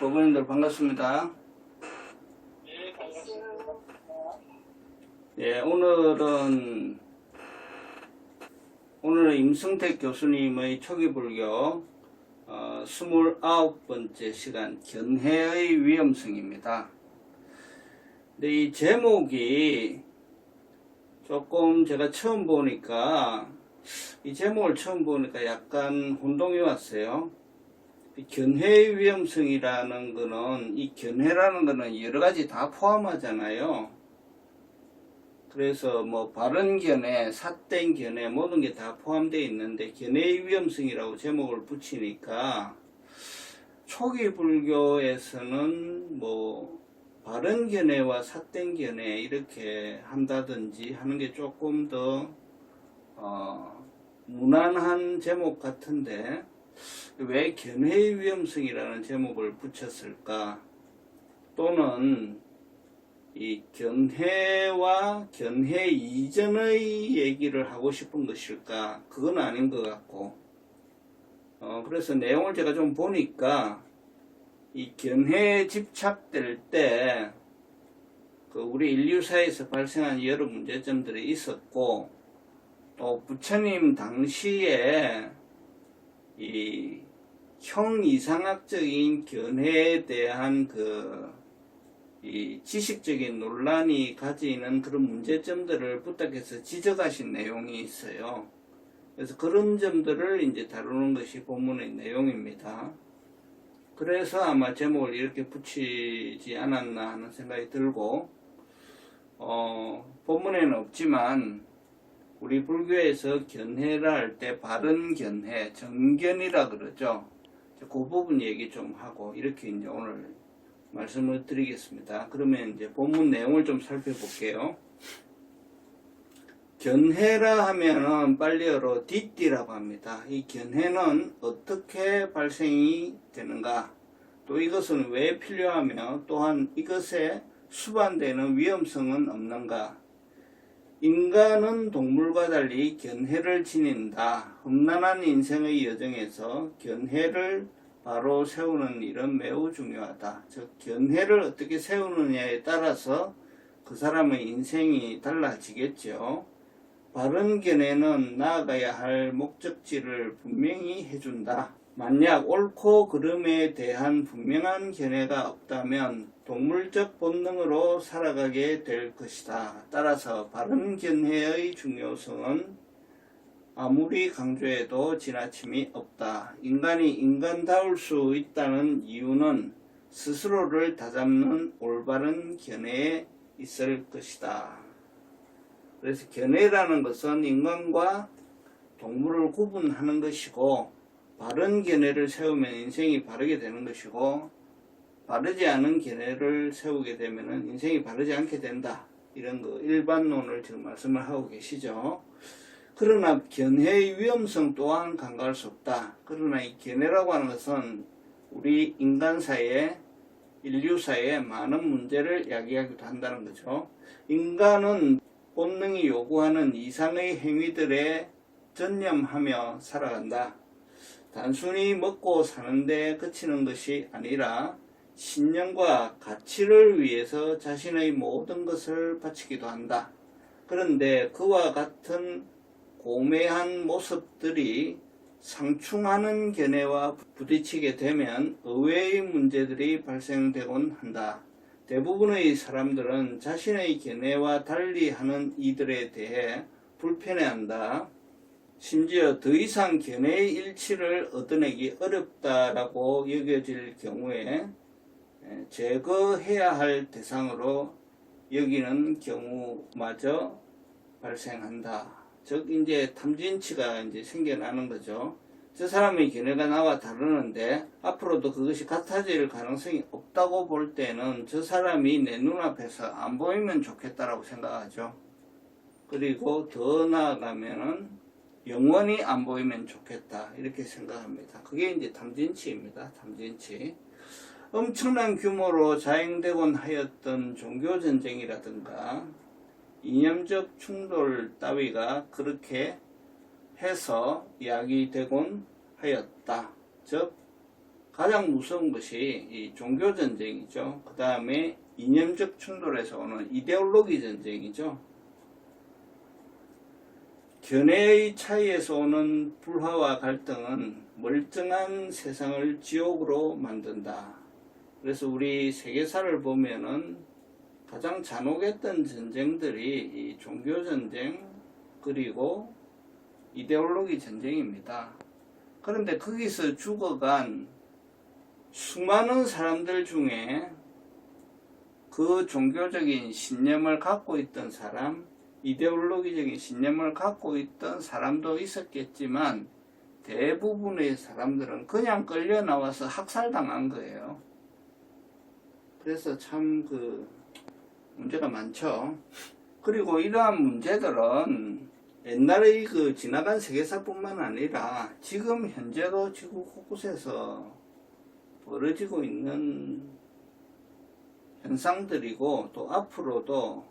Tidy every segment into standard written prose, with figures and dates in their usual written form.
고객님들 반갑습니다. 네, 반갑습니다. 예, 오늘은 임승택 교수님의 초기불교 29번째 시간 견해의 위험성입니다. 근데 이 제목이 조금 제가 처음 보니까 이 제목을 처음 보니까 약간 혼동이 왔어요. 견해의 위험성이라는 거는 이 견해라는 거는 여러 가지 다 포함하잖아요. 그래서 뭐 바른 견해, 삿된 견해 모든 게 다 포함되어 있는데 견해의 위험성이라고 제목을 붙이니까 초기 불교에서는 뭐 바른 견해와 삿된 견해 이렇게 한다든지 하는 게 조금 더 무난한 제목 같은데 왜 견해의 위험성이라는 제목을 붙였을까? 또는 이 견해와 견해 이전의 얘기를 하고 싶은 것일까? 그건 아닌 것 같고 그래서 내용을 제가 좀 보니까 이 견해에 집착될 때 그 우리 인류사에서 발생한 여러 문제점들이 있었고 또 부처님 당시에 이 형이상학적인 견해에 대한 이 지식적인 논란이 가지는 그런 문제점들을 부탁해서 지적하신 내용이 있어요. 그래서 그런 점들을 이제 다루는 것이 본문의 내용입니다. 그래서 아마 제목을 이렇게 붙이지 않았나 하는 생각이 들고, 본문에는 없지만, 우리 불교에서 견해라 할 때 바른 견해, 정견이라 그러죠. 그 부분 얘기 좀 하고, 이렇게 이제 오늘 말씀을 드리겠습니다. 그러면 이제 본문 내용을 좀 살펴볼게요. 견해라 하면은 빨리어로 뒷띠라고 합니다. 이 견해는 어떻게 발생이 되는가? 또 이것은 왜 필요하며 또한 이것에 수반되는 위험성은 없는가? 인간은 동물과 달리 견해를 지닌다. 험난한 인생의 여정에서 견해를 바로 세우는 일은 매우 중요하다. 즉 견해를 어떻게 세우느냐에 따라서 그 사람의 인생이 달라지겠죠. 바른 견해는 나아가야 할 목적지를 분명히 해준다. 만약 옳고 그름에 대한 분명한 견해가 없다면 동물적 본능으로 살아가게 될 것이다. 따라서 바른 견해의 중요성은 아무리 강조해도 지나침이 없다. 인간이 인간다울 수 있다는 이유는 스스로를 다잡는 올바른 견해에 있을 것이다. 그래서 견해라는 것은 인간과 동물을 구분하는 것이고 바른 견해를 세우면 인생이 바르게 되는 것이고 바르지 않은 견해를 세우게 되면 인생이 바르지 않게 된다. 이런 거 일반론을 지금 말씀을 하고 계시죠. 그러나 견해의 위험성 또한 간과할 수 없다. 그러나 이 견해라고 하는 것은 우리 인간사에 인류사에 많은 문제를 야기하기도 한다는 거죠. 인간은 본능이 요구하는 이상의 행위들에 전념하며 살아간다. 단순히 먹고 사는데 그치는 것이 아니라 신념과 가치를 위해서 자신의 모든 것을 바치기도 한다. 그런데 그와 같은 고매한 모습들이 상충하는 견해와 부딪히게 되면 의외의 문제들이 발생되곤 한다. 대부분의 사람들은 자신의 견해와 달리 하는 이들에 대해 불편해한다. 심지어 더 이상 견해의 일치를 얻어내기 어렵다라고 여겨질 경우에 제거해야 할 대상으로 여기는 경우마저 발생한다. 즉 이제 탐진치가 이제 생겨나는 거죠. 저 사람의 견해가 나와 다르는데 앞으로도 그것이 같아질 가능성이 없다고 볼 때는 저 사람이 내 눈앞에서 안 보이면 좋겠다라고 생각하죠. 그리고 더 나아가면은 영원히 안 보이면 좋겠다 이렇게 생각합니다. 그게 이제 탐진치입니다. 탐진치. 엄청난 규모로 자행되곤 하였던 종교전쟁이라든가 이념적 충돌 따위가 그렇게 해서 야기되곤 하였다. 즉 가장 무서운 것이 이 종교 전쟁이죠. 그 다음에 이념적 충돌에서 오는 이데올로기 전쟁이죠. 견해의 차이에서 오는 불화와 갈등은 멀쩡한 세상을 지옥으로 만든다. 그래서 우리 세계사를 보면은 가장 잔혹했던 전쟁들이 이 종교 전쟁 그리고 이데올로기 전쟁입니다. 그런데 거기서 죽어간 수많은 사람들 중에 그 종교적인 신념을 갖고 있던 사람, 이데올로기적인 신념을 갖고 있던 사람도 있었겠지만 대부분의 사람들은 그냥 끌려 나와서 학살당한 거예요. 그래서 참 문제가 많죠. 그리고 이러한 문제들은 옛날의 지나간 세계사뿐만 아니라 지금 현재도 지구 곳곳에서 벌어지고 있는 현상들이고 또 앞으로도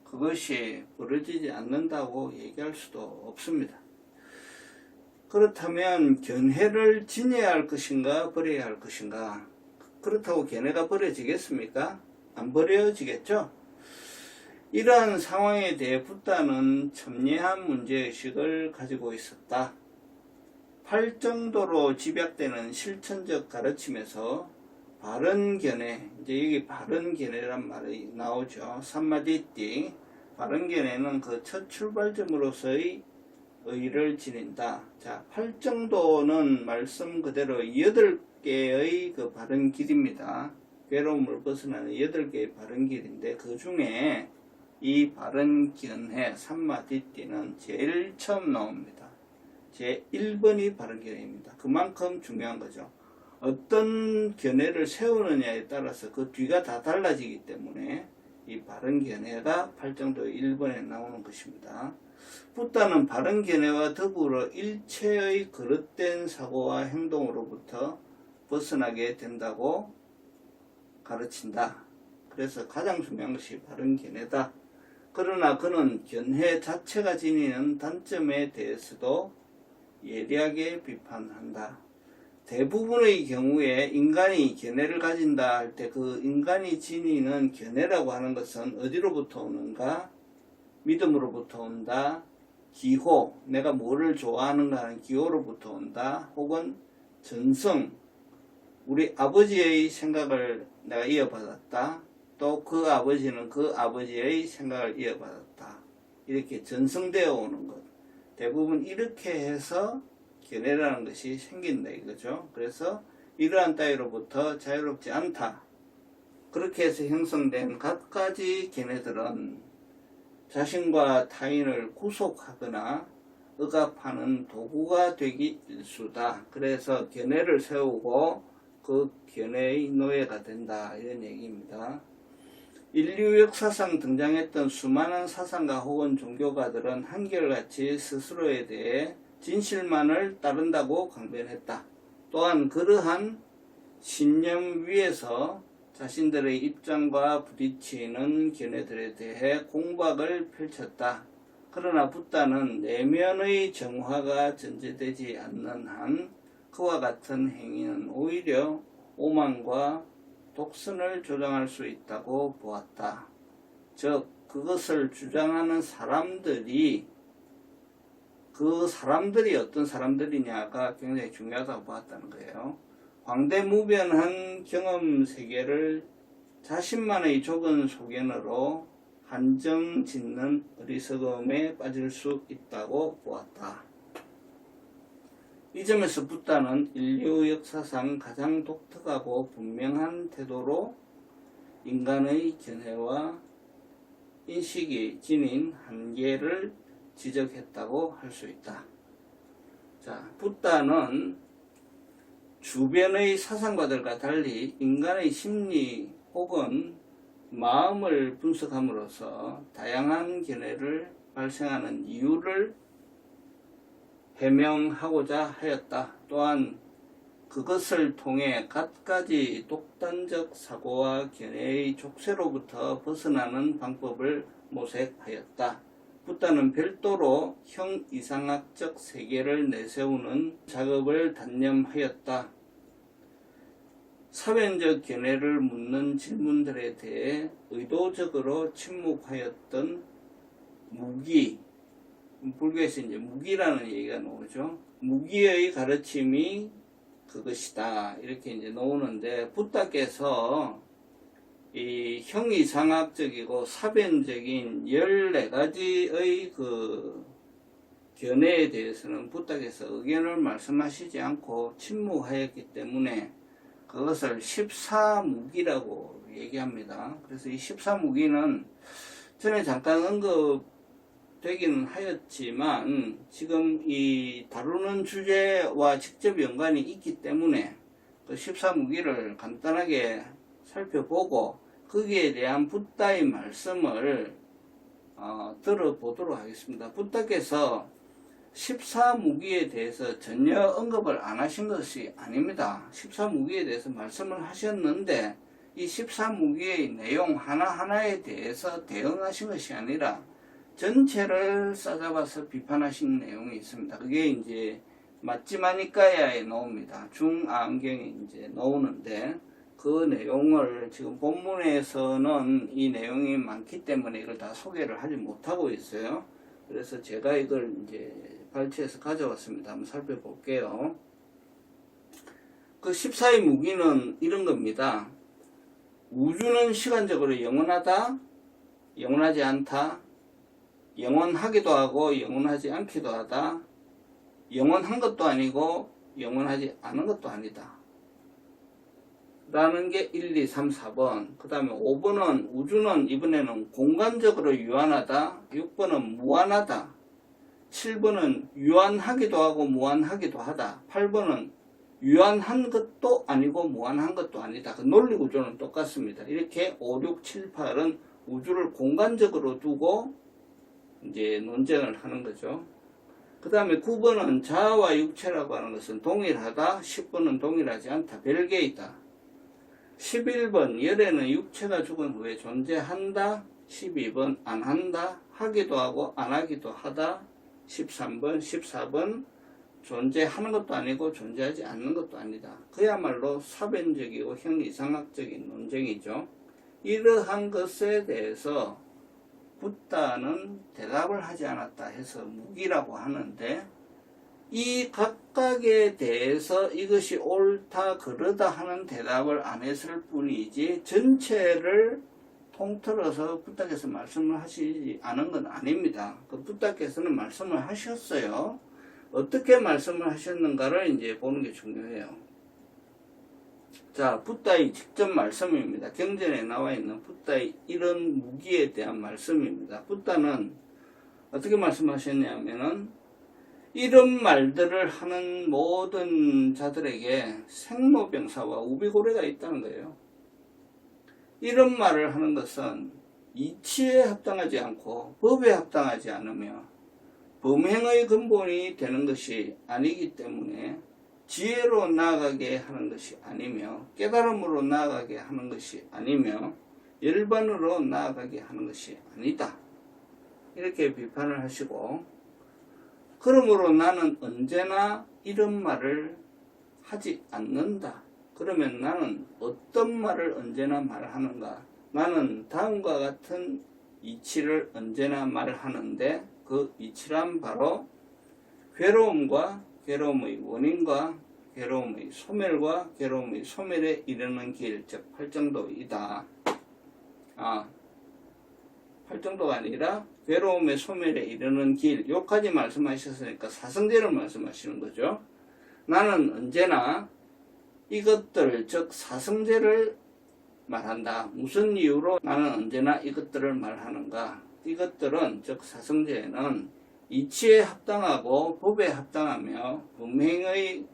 그것이 벌어지지 않는다고 얘기할 수도 없습니다. 그렇다면 견해를 지녀야 할 것인가 버려야 할 것인가? 그렇다고 견해가 버려지겠습니까? 안 버려지겠죠? 이러한 상황에 대해 붓다는 첨예한 문제의식을 가지고 있었다. 팔정도로 집약되는 실천적 가르침에서 바른 견해, 이제 여기 바른 견해란 말이 나오죠. 삼마디띠. 바른 견해는 그 첫 출발점으로서의 의의를 지닌다. 자, 팔정도는 말씀 그대로 8개의 그 바른 길입니다. 괴로움을 벗어나는 8개의 바른 길인데 그 중에 이 바른 견해 삼마디띠는 제일 처음 나옵니다. 제 1번이 바른 견해입니다. 그만큼 중요한 거죠. 어떤 견해를 세우느냐에 따라서 그 뒤가 다 달라지기 때문에 이 바른 견해가 팔정도 1번에 나오는 것입니다. 붓다는 바른 견해와 더불어 일체의 그릇된 사고와 행동으로부터 벗어나게 된다고 가르친다. 그래서 가장 중요한 것이 바른 견해다. 그러나 그는 견해 자체가 지니는 단점에 대해서도 예리하게 비판한다. 대부분의 경우에 인간이 견해를 가진다 할 때 그 인간이 지니는 견해라고 하는 것은 어디로부터 오는가? 믿음으로부터 온다. 기호, 내가 뭐를 좋아하는가 하는 기호로부터 온다. 혹은 전성, 우리 아버지의 생각을 내가 이어받았다. 또 그 아버지는 그 아버지의 생각을 이어받았다. 이렇게 전성되어 오는 것. 대부분 이렇게 해서 견해라는 것이 생긴다 이거죠. 그래서 이러한 따위로부터 자유롭지 않다. 그렇게 해서 형성된 갖가지 견해들은 자신과 타인을 구속하거나 억압하는 도구가 되기 일쑤다. 그래서 견해를 세우고 그 견해의 노예가 된다. 이런 얘기입니다. 인류 역사상 등장했던 수많은 사상가 혹은 종교가들은 한결같이 스스로에 대해 진실만을 따른다고 강변했다. 또한 그러한 신념 위에서 자신들의 입장과 부딪히는 견해들에 대해 공박을 펼쳤다. 그러나 붓다는 내면의 정화가 전제되지 않는 한 그와 같은 행위는 오히려 오만과 독선을 조장할 수 있다고 보았다. 즉 그것을 주장하는 사람들이 그 사람들이 어떤 사람들이냐가 굉장히 중요하다고 보았다는 거예요. 광대무변한 경험 세계를 자신만의 좁은 소견으로 한정 짓는 어리석음에 빠질 수 있다고 보았다. 이 점에서 붓다는 인류 역사상 가장 독특하고 분명한 태도로 인간의 견해와 인식이 지닌 한계를 지적했다고 할 수 있다. 자, 붓다는 주변의 사상가들과 달리 인간의 심리 혹은 마음을 분석함으로써 다양한 견해를 발생하는 이유를 해명하고자 하였다. 또한 그것을 통해 갖가지 독단적 사고와 견해의 족쇄로부터 벗어나는 방법을 모색하였다. 붓다는 별도로 형이상학적 세계를 내세우는 작업을 단념하였다. 사변적 견해를 묻는 질문들에 대해 의도적으로 침묵하였던 무기, 불교에서 이제 무기라는 얘기가 나오죠. 무기의 가르침이 그것이다. 이렇게 이제 나오는데, 붓다께서 이 형이상학적이고 사변적인 14가지의 그 견해에 대해서는 붓다께서 의견을 말씀하시지 않고 침묵하였기 때문에 그것을 14무기라고 얘기합니다. 그래서 이 14무기는 전에 잠깐 언급되기는 하였지만 지금 이 다루는 주제와 직접 연관이 있기 때문에 그 14무기를 간단하게 살펴보고 거기에 대한 붓다의 말씀을 들어보도록 하겠습니다. 붓다께서 14무기에 대해서 전혀 언급을 안 하신 것이 아닙니다. 14무기에 대해서 말씀을 하셨는데 이 14무기의 내용 하나하나에 대해서 대응하신 것이 아니라 전체를 싸잡아서 비판하신 내용이 있습니다. 그게 이제 마찌마니까야에 나옵니다. 중안경에 이제 나오는데 그 내용을 지금 본문에서는 이 내용이 많기 때문에 이걸 다 소개를 하지 못하고 있어요. 그래서 제가 이걸 이제 발췌해서 가져왔습니다. 한번 살펴볼게요. 그 14의 무기는 이런 겁니다. 우주는 시간적으로 영원하다, 영원하지 않다, 영원하기도 하고 영원하지 않기도 하다, 영원한 것도 아니고 영원하지 않은 것도 아니다. 라는 게 1, 2, 3, 4번. 그 다음에 5번은 우주는 이번에는 공간적으로 유한하다. 6번은 무한하다. 7번은 유한하기도 하고 무한하기도 하다. 8번은 유한한 것도 아니고 무한한 것도 아니다. 그 논리 구조는 똑같습니다. 이렇게 5, 6, 7, 8은 우주를 공간적으로 두고 이제 논쟁을 하는 거죠. 그 다음에 9번은 자아와 육체라고 하는 것은 동일하다. 10번은 동일하지 않다. 별개에 있다. 11번 열에는 육체가 죽은 후에 존재한다. 12번 안 한다. 하기도 하고 안 하기도 하다. 13번 14번 존재하는 것도 아니고 존재하지 않는 것도 아니다. 그야말로 사변적이고 형이상학적인 논쟁이죠. 이러한 것에 대해서 붓다는 대답을 하지 않았다 해서 무기라고 하는데, 이 각각에 대해서 이것이 옳다 그르다 하는 대답을 안 했을 뿐이지 전체를 통틀어서 붓다께서 말씀을 하시지 않은 건 아닙니다. 그 붓다께서는 말씀을 하셨어요. 어떻게 말씀을 하셨는가를 이제 보는 게 중요해요. 자, 붓다의 직접 말씀입니다. 경전에 나와 있는 붓다의 이런 무기에 대한 말씀입니다. 붓다는 어떻게 말씀하셨냐면은 이런 말들을 하는 모든 자들에게 생로병사와 우비고래가 있다는 거예요. 이런 말을 하는 것은 이치에 합당하지 않고 법에 합당하지 않으며 범행의 근본이 되는 것이 아니기 때문에 지혜로 나아가게 하는 것이 아니며 깨달음으로 나아가게 하는 것이 아니며 열반으로 나아가게 하는 것이 아니다. 이렇게 비판을 하시고, 그러므로 나는 언제나 이런 말을 하지 않는다. 그러면 나는 어떤 말을 언제나 말하는가? 나는 다음과 같은 이치를 언제나 말하는데, 그 이치란 바로 괴로움과 괴로움의 원인과 괴로움의 소멸과 괴로움의 소멸에 이르는 길, 즉 팔정도이다. 팔정도가 아니라 괴로움의 소멸에 이르는 길, 요까지 말씀하셨으니까 사성제를 말씀하시는 거죠. 나는 언제나 이것들, 즉 사성제를 말한다. 무슨 이유로 나는 언제나 이것들을 말하는가? 이것들은, 즉 사성제는 이치에 합당하고 법에 합당하며 범행의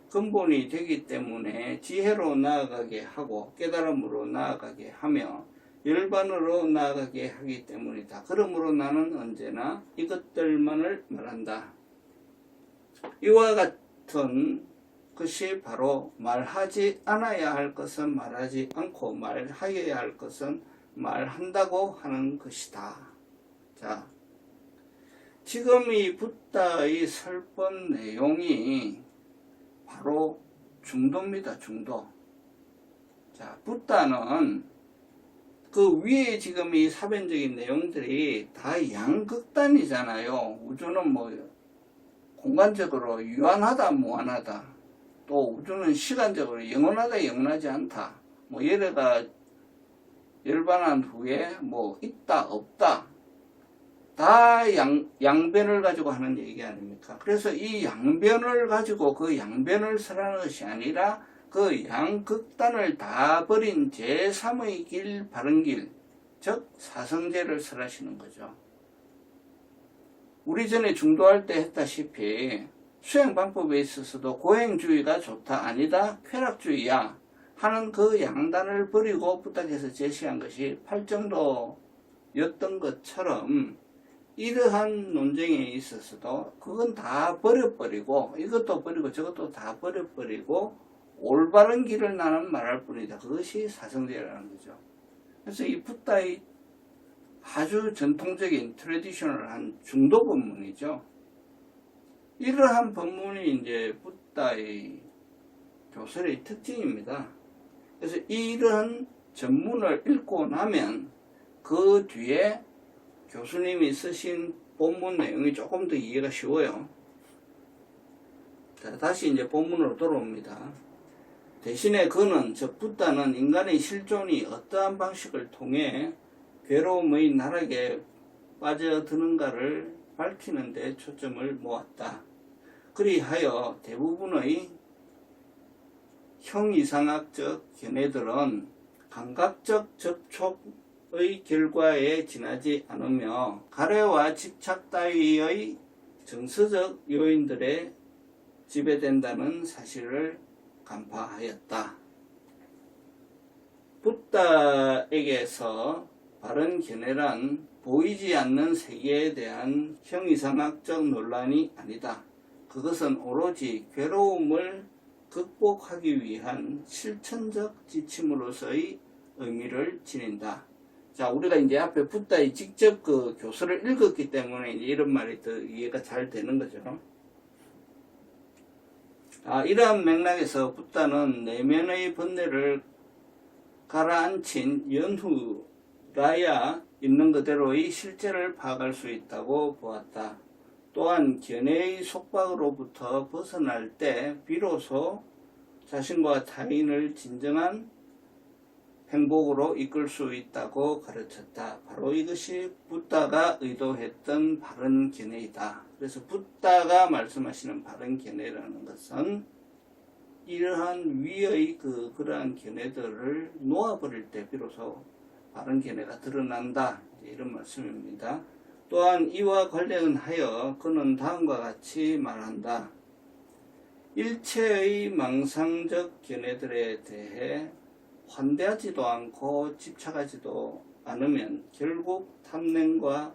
근본이 되기 때문에 지혜로 나아가게 하고 깨달음으로 나아가게 하며 열반으로 나아가게 하기 때문이다. 그러므로 나는 언제나 이것들만을 말한다. 이와 같은 것이 바로 말하지 않아야 할 것은 말하지 않고 말하여야 할 것은 말한다고 하는 것이다. 자, 지금 이 붓다의 설법 내용이 바로 중도입니다. 중도. 자, 붓다는 그 위에 지금 이 사변적인 내용들이 다 양극단이잖아요. 우주는 뭐 공간적으로 유한하다, 무한하다. 또 우주는 시간적으로 영원하다, 영원하지 않다. 뭐 얘네가 열반한 후에 뭐 있다, 없다. 다 양변을 가지고 하는 얘기 아닙니까? 그래서 이 양변을 가지고 그 양변을 설하는 것이 아니라 그 양극단을 다 버린 제3의 길, 바른 길, 즉 사성제를 설하시는 거죠. 우리 전에 중도할 때 했다시피 수행 방법에 있어서도 고행주의가 좋다, 아니다, 쾌락주의야 하는 그 양단을 버리고 부탁해서 제시한 것이 팔정도였던 것처럼 이러한 논쟁에 있어서도 그건 다 버려버리고 이것도 버리고 저것도 다 버려버리고 올바른 길을 나는 말할 뿐이다. 그것이 사성제라는 거죠. 그래서 이 붓다의 아주 전통적인 트레디셔널한 중도 법문이죠. 이러한 법문이 이제 붓다의 교설의 특징입니다. 그래서 이런 전문을 읽고 나면 그 뒤에 교수님이 쓰신 본문 내용이 조금 더 이해가 쉬워요. 자, 다시 이제 본문으로 돌아옵니다. 대신에 그는, 즉 붓다는 인간의 실존이 어떠한 방식을 통해 괴로움의 나락에 빠져드는가를 밝히는 데 초점을 모았다. 그리하여 대부분의 형이상학적 견해들은 감각적 접촉의 결과에 지나지 않으며 가래와 집착 따위의 정서적 요인들에 지배된다는 사실을 간파하였다. 붓다에게서 바른 견해란 보이지 않는 세계에 대한 형이상학적 논란이 아니다. 그것은 오로지 괴로움을 극복하기 위한 실천적 지침으로서의 의미를 지닌다. 자, 우리가 이제 앞에 붓다의 직접 그 교설을 읽었기 때문에 이제 이런 말이 더 이해가 잘 되는 거죠. 이러한 맥락에서 붓다는 내면의 번뇌를 가라앉힌 연후라야 있는 그대로의 실제를 파악할 수 있다고 보았다. 또한 견해의 속박으로부터 벗어날 때 비로소 자신과 타인을 진정한 행복으로 이끌 수 있다고 가르쳤다. 바로 이것이 붓다가 의도했던 바른 견해이다. 그래서 붓다가 말씀하시는 바른 견해라는 것은 이러한 위의 그러한 견해들을 놓아버릴 때 비로소 바른 견해가 드러난다. 이런 말씀입니다. 또한 이와 관련하여 그는 다음과 같이 말한다. 일체의 망상적 견해들에 대해 환대하지도 않고 집착하지도 않으면 결국 탐냄과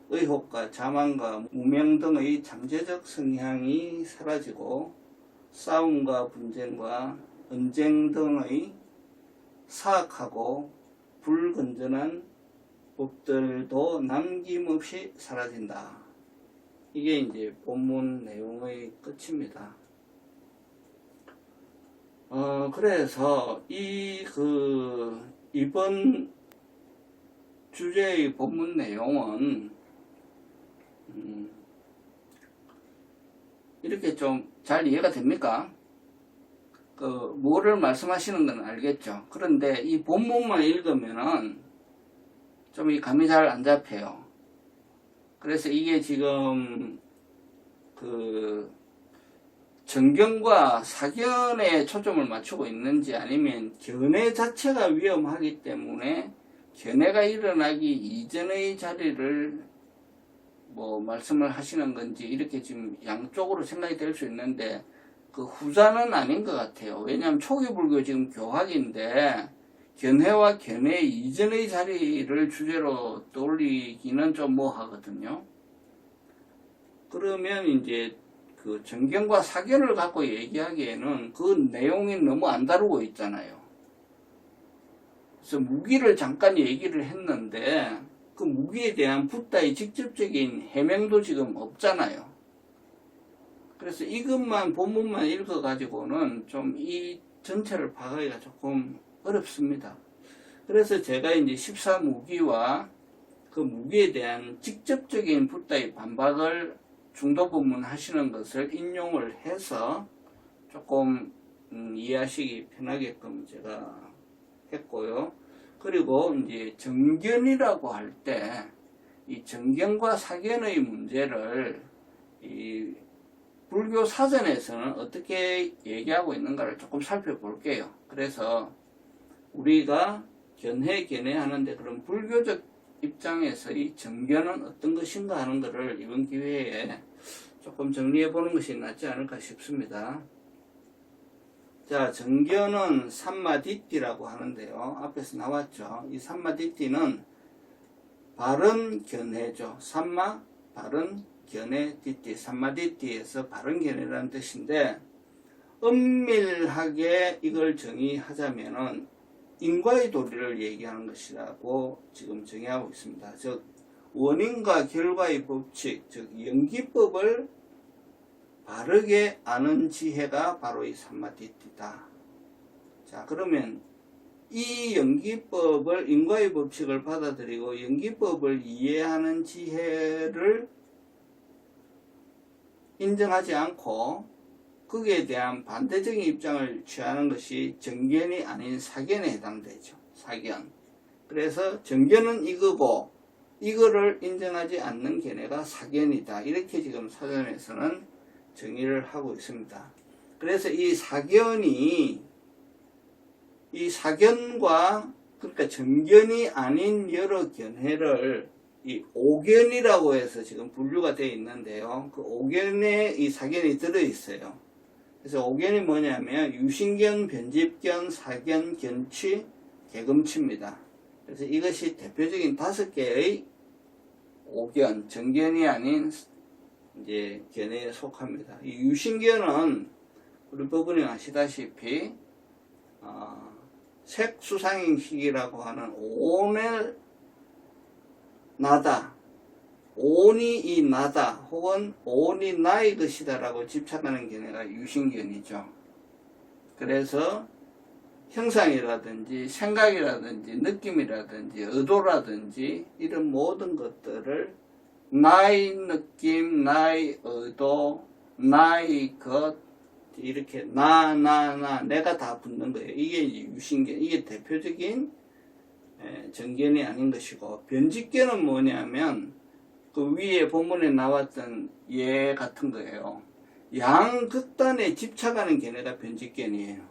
의혹과 자만과 무명 등의 잠재적 성향이 사라지고 싸움과 분쟁과 언쟁 등의 사악하고 불건전한 법들도 남김없이 사라진다. 이게 이제 본문 내용의 끝입니다. 그래서 이번 주제의 본문 내용은 이렇게 좀 잘 이해가 됩니까? 뭐를 말씀하시는 건 알겠죠. 그런데 이 본문만 읽으면은 좀 이 감이 잘 안 잡혀요. 그래서 이게 지금 정견과 사견에 초점을 맞추고 있는지 아니면 견해 자체가 위험하기 때문에 견해가 일어나기 이전의 자리를 말씀을 하시는 건지 이렇게 지금 양쪽으로 생각이 될 수 있는데 그 후자는 아닌 것 같아요. 왜냐하면 초기 불교 지금 교학인데 견해와 견해 이전의 자리를 주제로 떠올리기는 좀 뭐하거든요. 그러면 이제 그 정견과 사견을 갖고 얘기하기에는 그 내용이 너무 안 다루고 있잖아요. 그래서 무기를 잠깐 얘기를 했는데 그 무기에 대한 붓다의 직접적인 해명도 지금 없잖아요. 그래서 이것만 본문만 읽어가지고는 좀 이 전체를 파악하기가 조금 어렵습니다. 그래서 제가 이제 14무기와 그 무기에 대한 직접적인 붓다의 반박을 중도부문 하시는 것을 인용을 해서 조금 이해하시기 편하게끔 제가 했고요. 그리고 이제 정견이라고 할 때 이 정견과 사견의 문제를 이 불교 사전에서는 어떻게 얘기하고 있는가를 조금 살펴볼게요. 그래서 우리가 견해 하는데 그런 불교적 입장에서 이 정견은 어떤 것인가 하는 것을 이번 기회에 조금 정리해 보는 것이 낫지 않을까 싶습니다. 자, 정견은 삼마디띠라고 하는데요. 앞에서 나왔죠. 이 삼마디띠는 바른 견해죠. 삼마, 바른 견해, 띠띠. 삼마디띠에서 바른 견해라는 뜻인데, 엄밀하게 이걸 정의하자면은 인과의 도리를 얘기하는 것이라고 지금 정의하고 있습니다. 즉, 원인과 결과의 법칙, 즉, 연기법을 바르게 아는 지혜가 바로 이 삼마디띠다. 자, 그러면 이 연기법을, 인과의 법칙을 받아들이고 연기법을 이해하는 지혜를 인정하지 않고 거기에 대한 반대적인 입장을 취하는 것이 정견이 아닌 사견에 해당되죠. 사견. 그래서 정견은 이거고 이거를 인정하지 않는 견해가 사견이다. 이렇게 지금 사전에서는 정의를 하고 있습니다. 그래서 이 사견과 그러니까 정견이 아닌 여러 견해를 이 오견이라고 해서 지금 분류가 되어 있는데요. 그 오견에 이 사견이 들어있어요. 그래서 오견이 뭐냐면 유신견, 변집견, 사견, 견취, 개금취입니다. 그래서 이것이 대표적인 5개의 오견, 정견이 아닌 이제 견해에 속합니다. 이 유신견은 우리 법원에 아시다시피 색수상행식이라고 하는 오온을 나다, 오온이 이 나다 혹은 오온이 나의 것이다 라고 집착하는 견해가 유신견이죠. 그래서 형상이라든지 생각이라든지 느낌이라든지 의도라든지 이런 모든 것들을 나의 느낌, 나의 의도, 나의 것 이렇게 내가 다 붙는 거예요. 이게 이제 유신견, 이게 대표적인 정견이 아닌 것이고, 변직견은 뭐냐면 그 위에 본문에 나왔던 예 같은 거예요. 양극단에 집착하는 견해가 변직견이에요.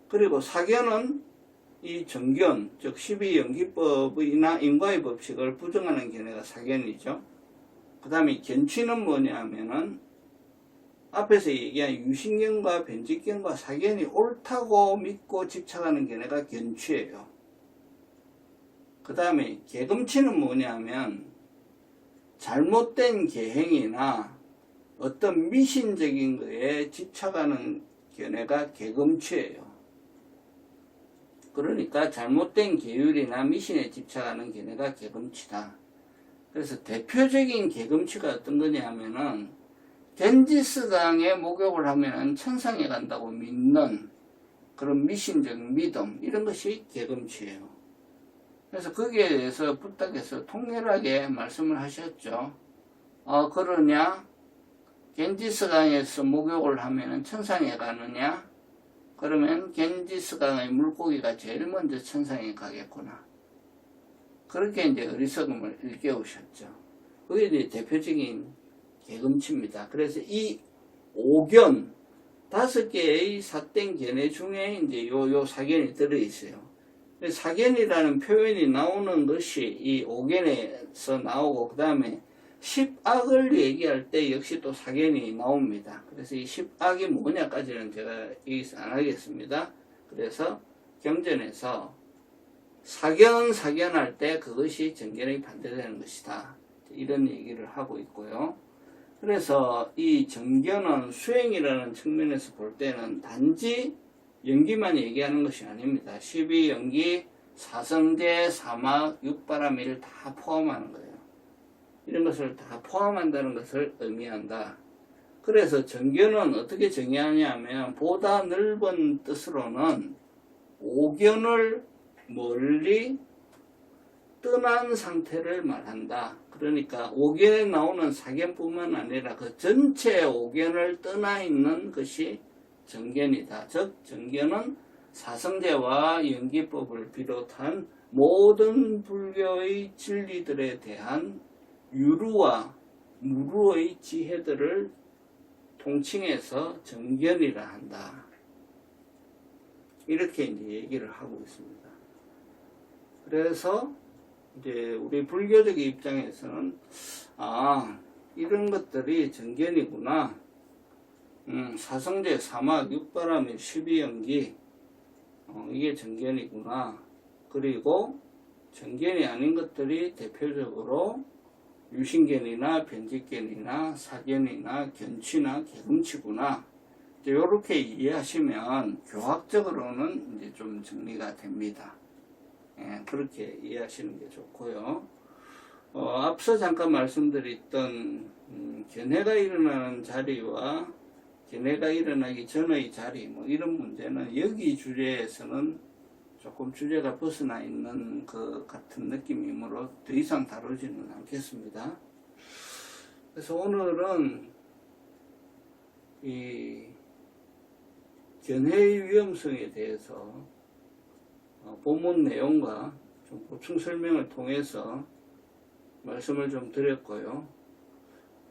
그리고 사견은 이 정견, 즉 12연기법이나 인과의 법칙을 부정하는 견해가 사견이죠. 그 다음에 견취는 뭐냐면은 앞에서 얘기한 유신견과 변직견과 사견이 옳다고 믿고 집착하는 견해가 견취예요. 그 다음에 개금취는 뭐냐면 잘못된 계행이나 어떤 미신적인 거에 집착하는 견해가 개금취예요. 그러니까 잘못된 계율이나 미신에 집착하는 견해가 개금취다. 그래서 대표적인 개금취가 어떤 거냐면은 겐지스강에 목욕을 하면 천상에 간다고 믿는 그런 미신적 믿음, 이런 것이 개금취예요. 그래서 거기에 대해서 부탁해서 통렬하게 말씀을 하셨죠. 그러냐? 겐지스강에서 목욕을 하면 천상에 가느냐? 그러면 겐지스강의 물고기가 제일 먼저 천상에 가겠구나. 그렇게 이제 어리석음을 일깨우셨죠. 그게 이제 대표적인 개금취입니다. 그래서 이 5견, 5개의 삿된 견해 중에 이제 요 사견이 들어있어요. 사견이라는 표현이 나오는 것이 이 5견에서 나오고, 그 다음에 10악을 얘기할 때 역시 또 사견이 나옵니다. 그래서 이 10악이 뭐냐까지는 제가 여기서 안 하겠습니다. 그래서 경전에서 사견할 때 그것이 정견에 반대되는 것이다. 이런 얘기를 하고 있고요. 그래서 이 정견은 수행이라는 측면에서 볼 때는 단지 연기만 얘기하는 것이 아닙니다. 12연기, 사성제, 사막, 육바라밀을 다 포함하는 거예요. 이런 것을 다 포함한다는 것을 의미한다. 그래서 정견은 어떻게 정의하냐면 보다 넓은 뜻으로는 오견을 멀리 떠난 상태를 말한다. 그러니까 오견에 나오는 사견뿐만 아니라 그 전체 오견을 떠나 있는 것이 정견이다. 즉 정견은 사성제와 연기법을 비롯한 모든 불교의 진리들에 대한 유루와 무루의 지혜들을 통칭해서 정견이라 한다. 이렇게 이제 얘기를 하고 있습니다. 그래서 이제 우리 불교적 입장에서는 이런 것들이 정견이구나. 사성제, 사막, 육바라밀, 12연기 이게 정견이구나. 그리고 정견이 아닌 것들이 대표적으로 유신견이나 변직견이나 사견이나 견취나 개금치구나. 이렇게 이해하시면 교학적으로는 이제 좀 정리가 됩니다. 예, 그렇게 이해하시는 게 좋고요. 앞서 잠깐 말씀드렸던 견해가 일어나는 자리와 견해가 일어나기 전의 자리 이런 문제는 여기 주제에서는 조금 주제가 벗어나 있는 것 같은 느낌이므로 더 이상 다루지는 않겠습니다. 그래서 오늘은 이 견해의 위험성에 대해서 본문 내용과 좀 보충 설명을 통해서 말씀을 좀 드렸고요.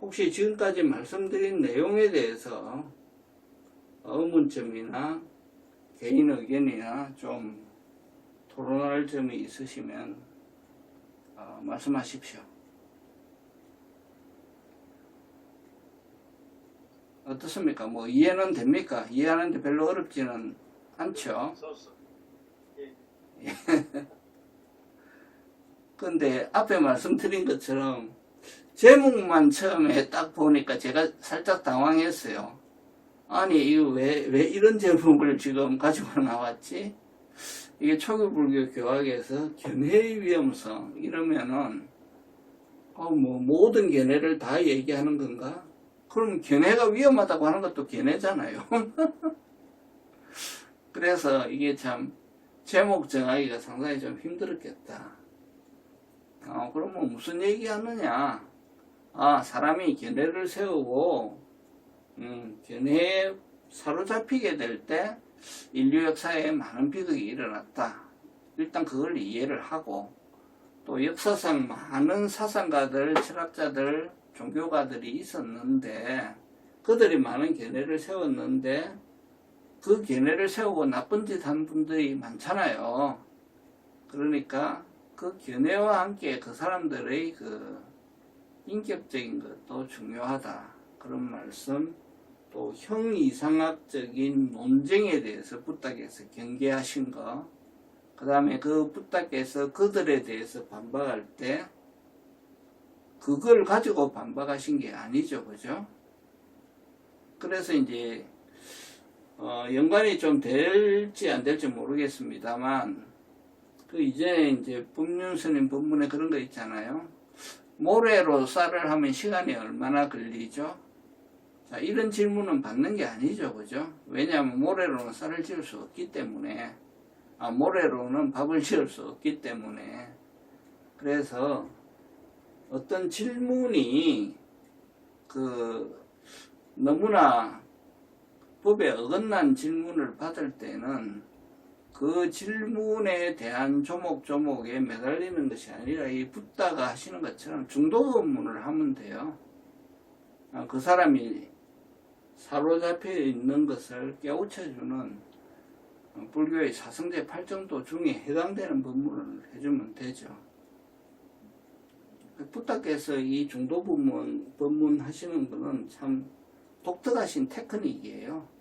혹시 지금까지 말씀드린 내용에 대해서 의문점이나 개인 의견이나 좀 토론할 점이 있으시면 말씀하십시오. 어떻습니까? 이해는 됩니까? 이해하는데 별로 어렵지는 않죠. 근데 앞에 말씀드린 것처럼 제목만 처음에 딱 보니까 제가 살짝 당황했어요. 아니 이거 왜 이런 제목을 지금 가지고 나왔지? 이게 초기불교 교학에서 견해의 위험성 이러면은 모든 견해를 다 얘기하는 건가? 그럼 견해가 위험하다고 하는 것도 견해잖아요. 그래서 이게 참 제목 정하기가 상당히 좀 힘들었겠다. 그러면 무슨 얘기하느냐? 사람이 견해를 세우고 견해에 사로잡히게 될 때 인류 역사에 많은 비극이 일어났다. 일단 그걸 이해를 하고 또 역사상 많은 사상가들, 철학자들, 종교가들이 있었는데 그들이 많은 견해를 세웠는데 그 견해를 세우고 나쁜 짓 한 분들이 많잖아요. 그러니까 그 견해와 함께 그 사람들의 그 인격적인 것도 중요하다. 그런 말씀, 또 형이상학적인 논쟁에 대해서 부탁해서 경계하신 거, 그 다음에 그 부탁해서 그들에 대해서 반박할 때 그걸 가지고 반박하신 게 아니죠. 그죠? 그래서 이제 연관이 좀 될지 안 될지 모르겠습니다만 그 이전에 이제 법륜스님 법문에 그런 거 있잖아요. 모래로 쌀을 하면 시간이 얼마나 걸리죠? 자, 이런 질문은 받는 게 아니죠. 그죠? 왜냐하면 모래로는 쌀을 지을 수 없기 때문에 모래로는 밥을 지을 수 없기 때문에 그래서 어떤 질문이 너무나 법에 어긋난 질문을 받을 때는 그 질문에 대한 조목조목에 매달리는 것이 아니라 이 붓다가 하시는 것처럼 중도법문을 하면 돼요. 그 사람이 사로잡혀 있는 것을 깨우쳐주는 불교의 사성제 8정도 중에 해당되는 법문을 해주면 되죠. 부탁해서 이 중도법문 하시는 분은 참 독특하신 테크닉이에요.